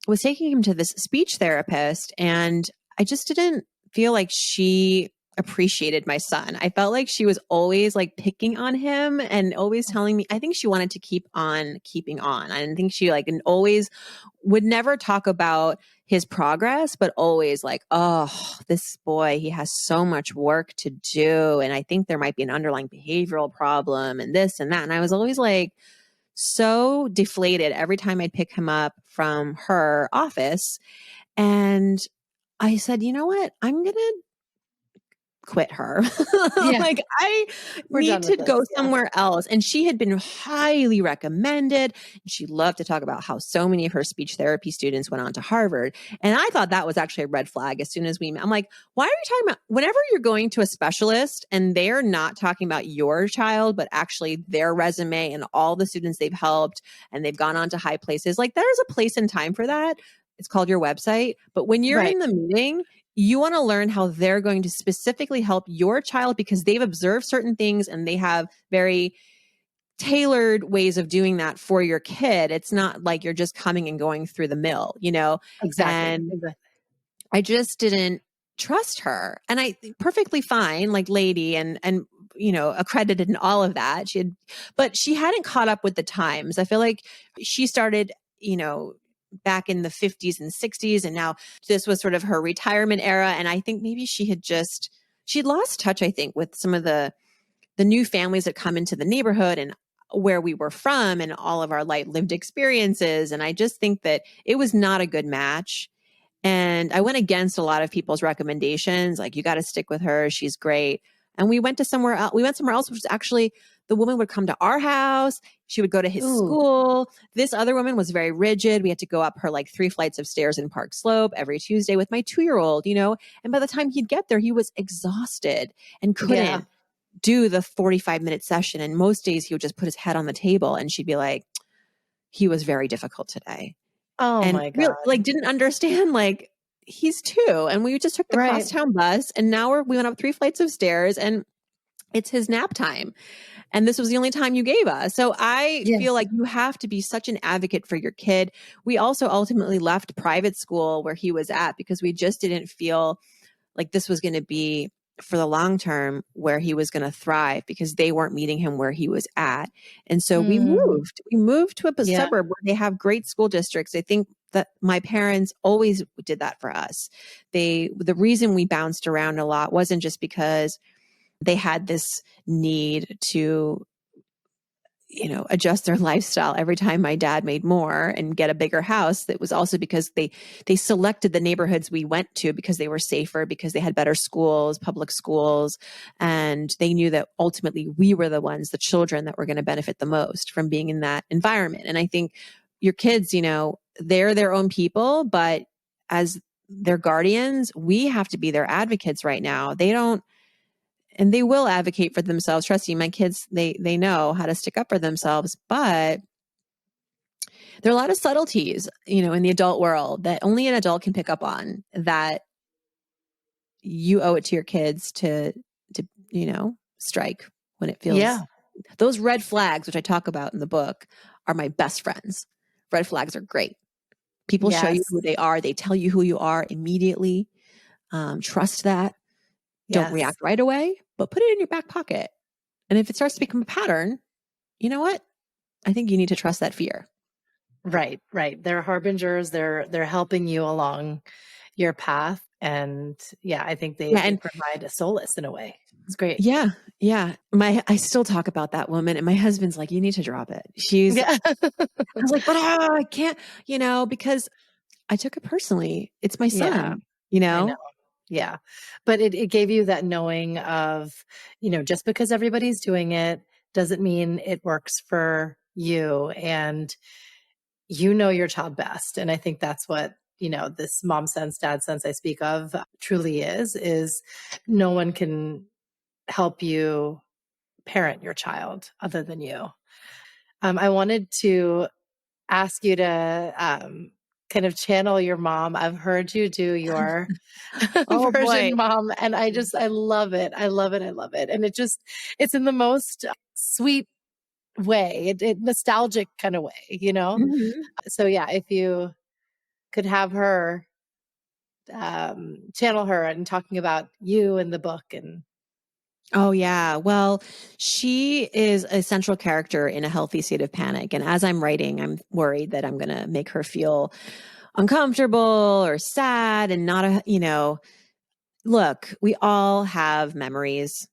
was taking him to this speech therapist, and I just didn't feel like she appreciated my son. I felt like she was always like picking on him and always telling me, I think she wanted to keep on keeping on. I didn't think she like, and always would never talk about his progress, but always like, oh, this boy, he has so much work to do. And I think there might be an underlying behavioral problem and this and that. And I was always like so deflated every time I'd pick him up from her office. And I said, you know what? I'm going to quit her. Yeah. Like I We're need done to with this. go Yeah. somewhere else. And she had been highly recommended. And she loved to talk about how so many of her speech therapy students went on to Harvard. And I thought that was actually a red flag as soon as we met. I'm like, why are you talking about whenever you're going to a specialist and they're not talking about your child, but actually their resume and all the students they've helped and they've gone on to high places, like there's a place and time for that. It's called your website. But when you're Right. in the meeting, you want to learn how they're going to specifically help your child because they've observed certain things and they have very tailored ways of doing that for your kid. It's not like you're just coming and going through the mill, you know? Exactly. And Exactly. I just didn't trust her. And I perfectly fine, like lady and you know, accredited and all of that. But she hadn't caught up with the times. I feel like she started, you know, back in the 50s and 60s. And now this was sort of her retirement era. And I think maybe she'd lost touch, I think, with some of the new families that come into the neighborhood and where we were from and all of our lived experiences. And I just think that it was not a good match. And I went against a lot of people's recommendations. Like, you got to stick with her. She's great. And we went somewhere else, which was actually the woman would come to our house. She would go to his school. This other woman was very rigid. We had to go up her like 3 flights of stairs in Park Slope every Tuesday with my 2-year-old, you know, and by the time he'd get there, he was exhausted and couldn't do the 45-minute session. And most days he would just put his head on the table and she'd be like, he was very difficult today. Oh And my God. like didn't understand, like he's 2 and we just took the crosstown bus and now we went up 3 flights of stairs and it's his nap time. And this was the only time you gave us. So I feel like you have to be such an advocate for your kid. We also ultimately left private school where he was at because we just didn't feel like this was going to be for the long term where he was going to thrive because they weren't meeting him where he was at. And so we moved to a suburb where they have great school districts. I think that my parents always did that for us. The reason we bounced around a lot wasn't just because they had this need to, you know, adjust their lifestyle every time my dad made more and get a bigger house. That was also because they selected the neighborhoods we went to because they were safer, because they had better schools, public schools. And they knew that ultimately we were the ones, the children, that were going to benefit the most from being in that environment. And I think your kids, you know, they're their own people, but as their guardians, we have to be their advocates right now. They don't, and they will advocate for themselves. Trust me, my kids, they know how to stick up for themselves, but there are a lot of subtleties, you know, in the adult world that only an adult can pick up on, that you owe it to your kids to, you know, strike when it feels, those red flags, which I talk about in the book, are my best friends. Red flags are great. People show you who they are. They tell you who you are immediately. Trust that. Don't react right away, but put it in your back pocket. And if it starts to become a pattern, you know what? I think you need to trust that fear. Right. They're harbingers. They're helping you along your path. And I think they provide a solace in a way. It's great. Yeah. I still talk about that woman and my husband's like, you need to drop it. I was like, but I can't, you know, because I took it personally. It's my son, you know? I know. Yeah. But it gave you that knowing of, you know, just because everybody's doing it doesn't mean it works for you. And you know your child best. And I think that's what, you know, this mom sense, dad sense I speak of truly is no one can help you parent your child other than you. I wanted to ask you to kind of channel your mom. I've heard you do your version mom, and I love it. I love it. And it's in the most sweet way, it nostalgic kind of way, you know? Mm-hmm. So if you could have her channel her and talking about you and the book. And Oh, yeah. Well, she is a central character in A Healthy State of Panic. And as I'm writing, I'm worried that I'm going to make her feel uncomfortable or sad and not look, we all have memories,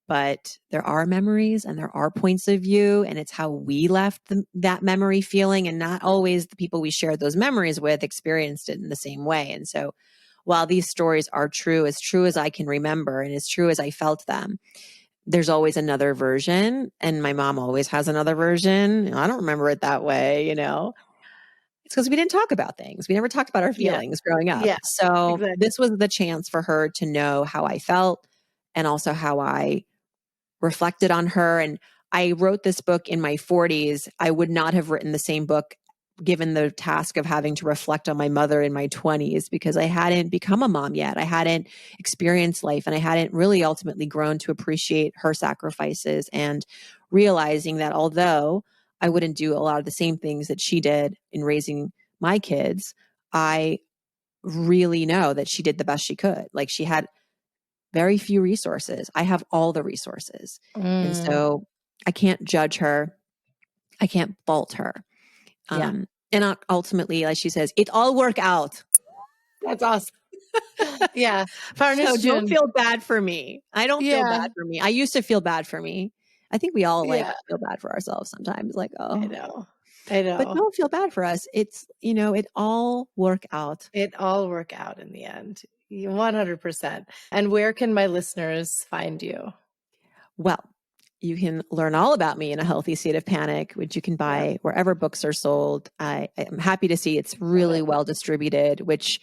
but there are memories and there are points of view, and it's how we left that memory feeling, and not always the people we shared those memories with experienced it in the same way. And so while these stories are true as I can remember and as true as I felt them, there's always another version, and my mom always has another version. I don't remember it that way, It's because we didn't talk about things. We never talked about our yeah, feelings growing up. yeah, So exactly. this was the chance for her to know how I felt and also how I reflected on her. And I wrote this book in my 40s. I would not have written the same book given the task of having to reflect on my mother in my 20s, because I hadn't become a mom yet. I hadn't experienced life, and I hadn't really ultimately grown to appreciate her sacrifices, and realizing that although I wouldn't do a lot of the same things that she did in raising my kids, I really know that she did the best she could. Like, she had very few resources. I have all the resources. And Mm, so I can't judge her. I can't fault her. yeah, And ultimately, like she says, it all work out. that's awesome. Yeah, So Farnoosh don't June. feel bad for me. I don't feel Yeah, bad for me. I used to feel bad for me. I think we all yeah, feel bad for ourselves sometimes. Like, I oh, know, I but know. don't feel bad for us. It's, it all work out. It all work out in the end. 100%. And where can my listeners find you? Well, you can learn all about me in A Healthy State of Panic, which you can Yeah, buy wherever books are sold. I am happy to see it's love really it. well distributed, which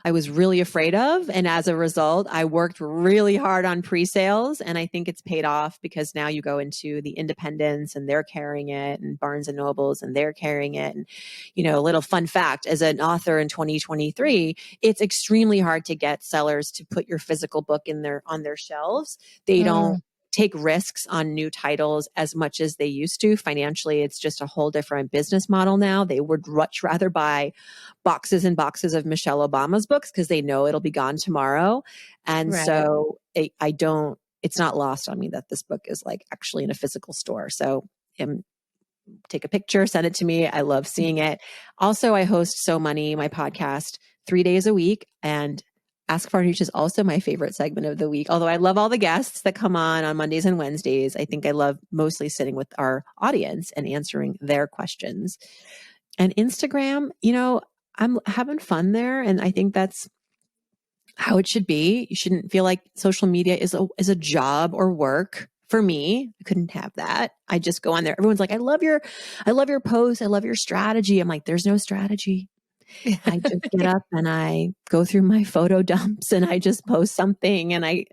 I was really afraid of. And as a result, I worked really hard on pre-sales, and I think it's paid off, because now you go into the independents and they're carrying it, and Barnes and Nobles and they're carrying it. And, a little fun fact, as an author in 2023, it's extremely hard to get sellers to put your physical book on their shelves. They don't Mm, take risks on new titles as much as they used to. Financially, it's just a whole different business model now. They would much rather buy boxes and boxes of Michelle Obama's books because they know it'll be gone tomorrow. And right. so it's not lost on me that this book is like actually in a physical store. So take a picture, send it to me. I love seeing it. Also, I host So Money, my podcast, 3 days a week. And Ask Farnoosh is also my favorite segment of the week. Although I love all the guests that come on Mondays and Wednesdays, I think I love mostly sitting with our audience and answering their questions. And Instagram, I'm having fun there. And I think that's how it should be. You shouldn't feel like social media is a job or work. For me, I couldn't have that. I just go on there. Everyone's like, I love your post. I love your strategy. I'm like, there's no strategy. I just get up and I go through my photo dumps and I just post something, and I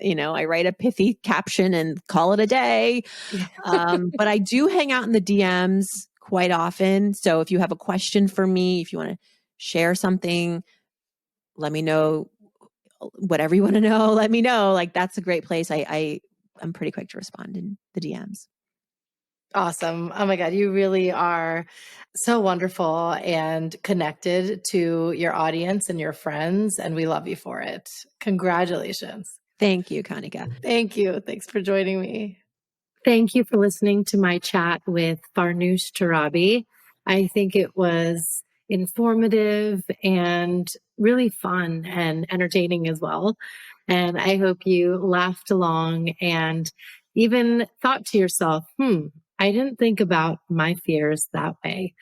write a pithy caption and call it a day. But I do hang out in the DMs quite often. So if you have a question for me, if you want to share something, let me know. Whatever you want to know, let me know. Like, that's a great place. I'm pretty quick to respond in the DMs. Awesome. Oh my God, you really are so wonderful and connected to your audience and your friends, and we love you for it. Congratulations. Thank you, Kanika. Thank you. Thanks for joining me. Thank you for listening to my chat with Farnoosh Torabi. I think it was informative and really fun and entertaining as well. And I hope you laughed along and even thought to yourself, I didn't think about my fears that way.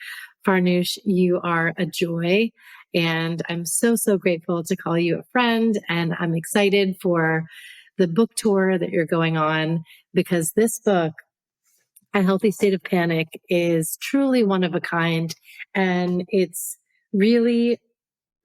Farnoosh, you are a joy. And I'm so, so grateful to call you a friend. And I'm excited for the book tour that you're going on, because this book, A Healthy State of Panic, is truly one of a kind. And it's really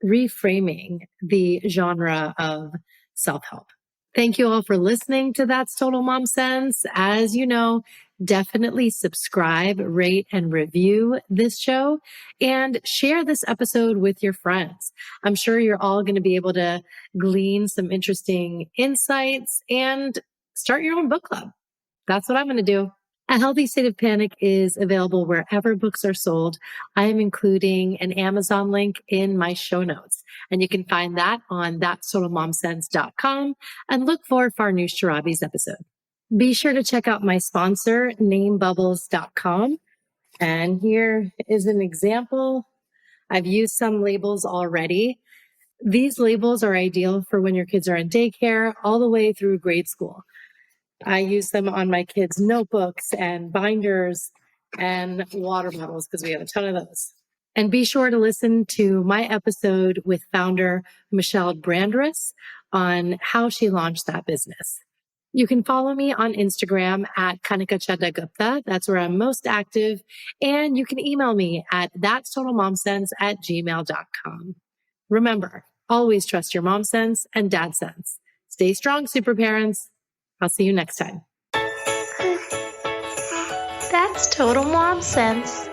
reframing the genre of self-help. Thank you all for listening to That's Total Mom Sense. As you know, definitely subscribe, rate, and review this show, and share this episode with your friends. I'm sure you're all going to be able to glean some interesting insights and start your own book club. That's what I'm going to do. A Healthy State of Panic is available wherever books are sold. I am including an Amazon link in my show notes, and you can find that on thatstotalmomsense.com and look for Farnoosh Torabi's episode. Be sure to check out my sponsor, namebubbles.com. And here is an example. I've used some labels already. These labels are ideal for when your kids are in daycare all the way through grade school. I use them on my kids' notebooks and binders and water bottles because we have a ton of those. And be sure to listen to my episode with founder Michelle Brandress on how she launched that business. You can follow me on Instagram at Kanika Chandagupta. That's where I'm most active. And you can email me at thatstotalmomsense@gmail.com. Remember, always trust your mom sense and dad sense. Stay strong, super parents. I'll see you next time. That's total mom sense.